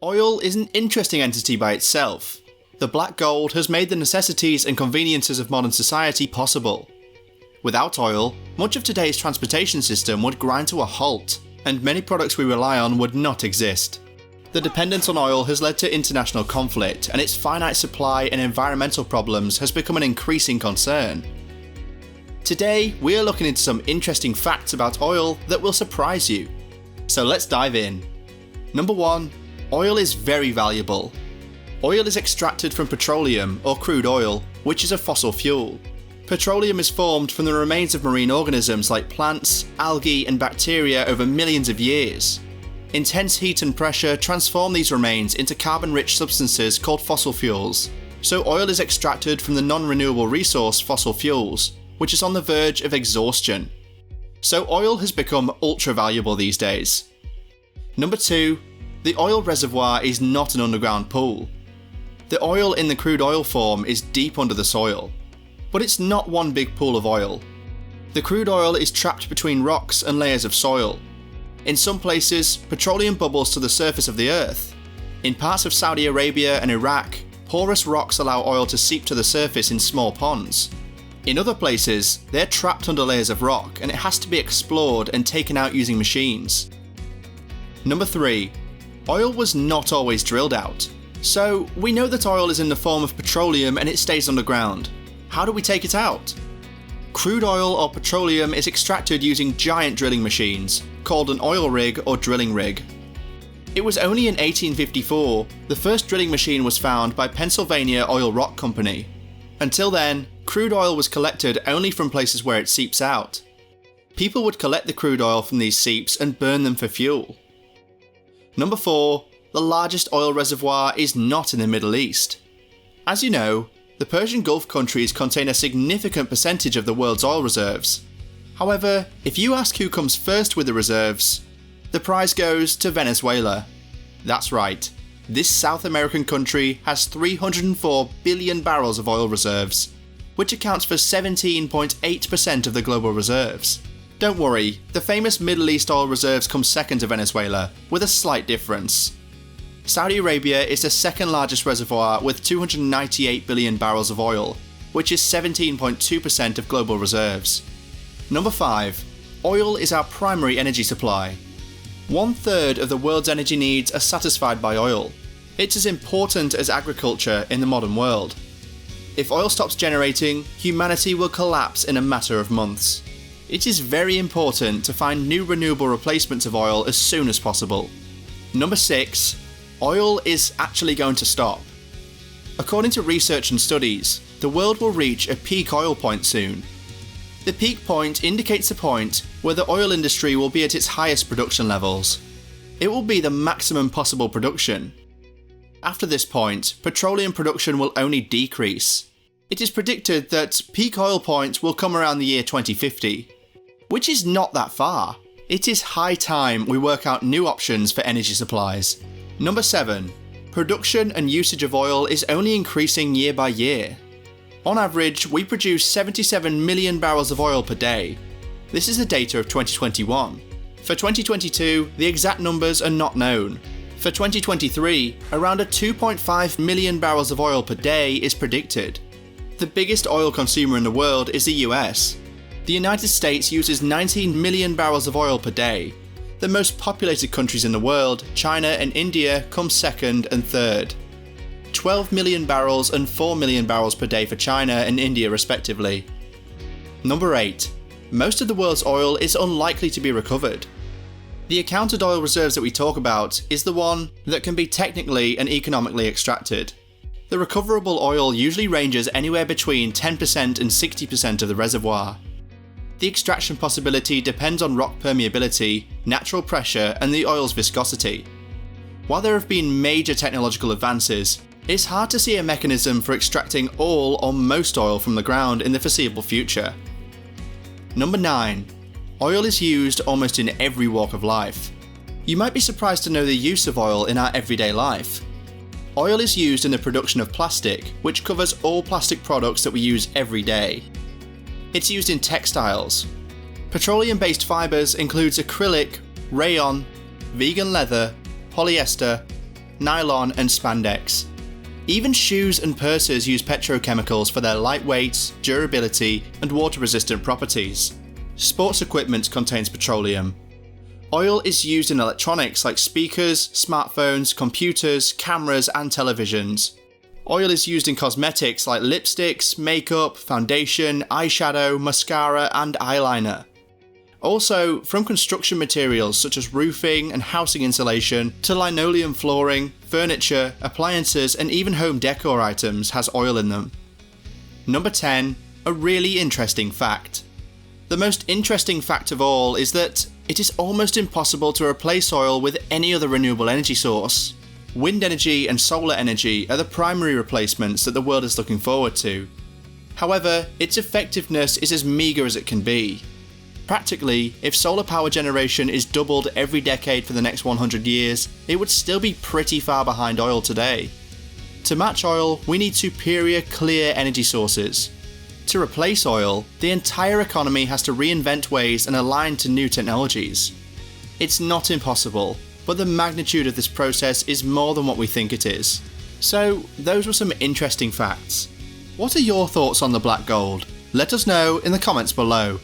Oil is an interesting entity by itself. The black gold has made the necessities and conveniences of modern society possible. Without oil, much of today's transportation system would grind to a halt, and many products we rely on would not exist. The dependence on oil has led to international conflict, and its finite supply and environmental problems has become an increasing concern. Today, we are looking into some interesting facts about oil that will surprise you. So let's dive in. Number 1. Oil is very valuable. Oil is extracted from petroleum, or crude oil, which is a fossil fuel. Petroleum is formed from the remains of marine organisms like plants, algae, and bacteria over millions of years. Intense heat and pressure transform these remains into carbon-rich substances called fossil fuels. So oil is extracted from the non-renewable resource fossil fuels, which is on the verge of exhaustion. So oil has become ultra-valuable these days. Number 2. The oil reservoir is not an underground pool. The oil in the crude oil form is deep under the soil. But it's not one big pool of oil. The crude oil is trapped between rocks and layers of soil. In some places, petroleum bubbles to the surface of the earth. In parts of Saudi Arabia and Iraq, porous rocks allow oil to seep to the surface in small ponds. In other places, they're trapped under layers of rock and it has to be explored and taken out using machines. Number 3. Oil was not always drilled out. So, we know that oil is in the form of petroleum and it stays underground. How do we take it out? Crude oil or petroleum is extracted using giant drilling machines, called an oil rig or drilling rig. It was only in 1854 the first drilling machine was found by Pennsylvania Oil Rock Company. Until then, crude oil was collected only from places where it seeps out. People would collect the crude oil from these seeps and burn them for fuel. Number 4. The largest oil reservoir is not in the Middle East. As you know, the Persian Gulf countries contain a significant percentage of the world's oil reserves. However, if you ask who comes first with the reserves, the prize goes to Venezuela. That's right, this South American country has 304 billion barrels of oil reserves, which accounts for 17.8% of the global reserves. Don't worry, the famous Middle East oil reserves come second to Venezuela, with a slight difference. Saudi Arabia is the second largest reservoir with 298 billion barrels of oil, which is 17.2% of global reserves. Number 5. Oil is our primary energy supply. 1/3 of the world's energy needs are satisfied by oil. It's as important as agriculture in the modern world. If oil stops generating, humanity will collapse in a matter of months. It is very important to find new renewable replacements of oil as soon as possible. Number 6. Oil is actually going to stop. According to research and studies, the world will reach a peak oil point soon. The peak point indicates the point where the oil industry will be at its highest production levels. It will be the maximum possible production. After this point, petroleum production will only decrease. It is predicted that peak oil point will come around the year 2050, which is not that far. It is high time we work out new options for energy supplies. Number 7. Production and usage of oil is only increasing year by year. On average, we produce 77 million barrels of oil per day. This is the data of 2021. For 2022, the exact numbers are not known. For 2023, around a 2.5 million barrels of oil per day is predicted. The biggest oil consumer in the world is the US. The United States uses 19 million barrels of oil per day. The most populated countries in the world, China and India, come second and third. 12 million barrels and 4 million barrels per day for China and India respectively. Number 8. Most of the world's oil is unlikely to be recovered. The accounted oil reserves that we talk about is the one that can be technically and economically extracted. The recoverable oil usually ranges anywhere between 10% and 60% of the reservoir. The extraction possibility depends on rock permeability, natural pressure, and the oil's viscosity. While there have been major technological advances, it's hard to see a mechanism for extracting all or most oil from the ground in the foreseeable future. Number 9. Oil is used almost in every walk of life. You might be surprised to know the use of oil in our everyday life. Oil is used in the production of plastic, which covers all plastic products that we use every day. It's used in textiles. Petroleum-based fibres includes acrylic, rayon, vegan leather, polyester, nylon, and spandex. Even shoes and purses use petrochemicals for their lightweight, durability, and water-resistant properties. Sports equipment contains petroleum. Oil is used in electronics like speakers, smartphones, computers, cameras, and televisions. Oil is used in cosmetics like lipsticks, makeup, foundation, eyeshadow, mascara, and eyeliner. Also, from construction materials such as roofing and housing insulation to linoleum flooring, furniture, appliances, and even home decor items has oil in them. Number 10. A really interesting fact. The most interesting fact of all is that it is almost impossible to replace oil with any other renewable energy source. Wind energy and solar energy are the primary replacements that the world is looking forward to. However, its effectiveness is as meagre as it can be. Practically, if solar power generation is doubled every decade for the next 100 years, it would still be pretty far behind oil today. To match oil, we need superior, clear energy sources. To replace oil, the entire economy has to reinvent ways and align to new technologies. It's not impossible, but the magnitude of this process is more than what we think it is. So, those were some interesting facts. What are your thoughts on the black gold? Let us know in the comments below.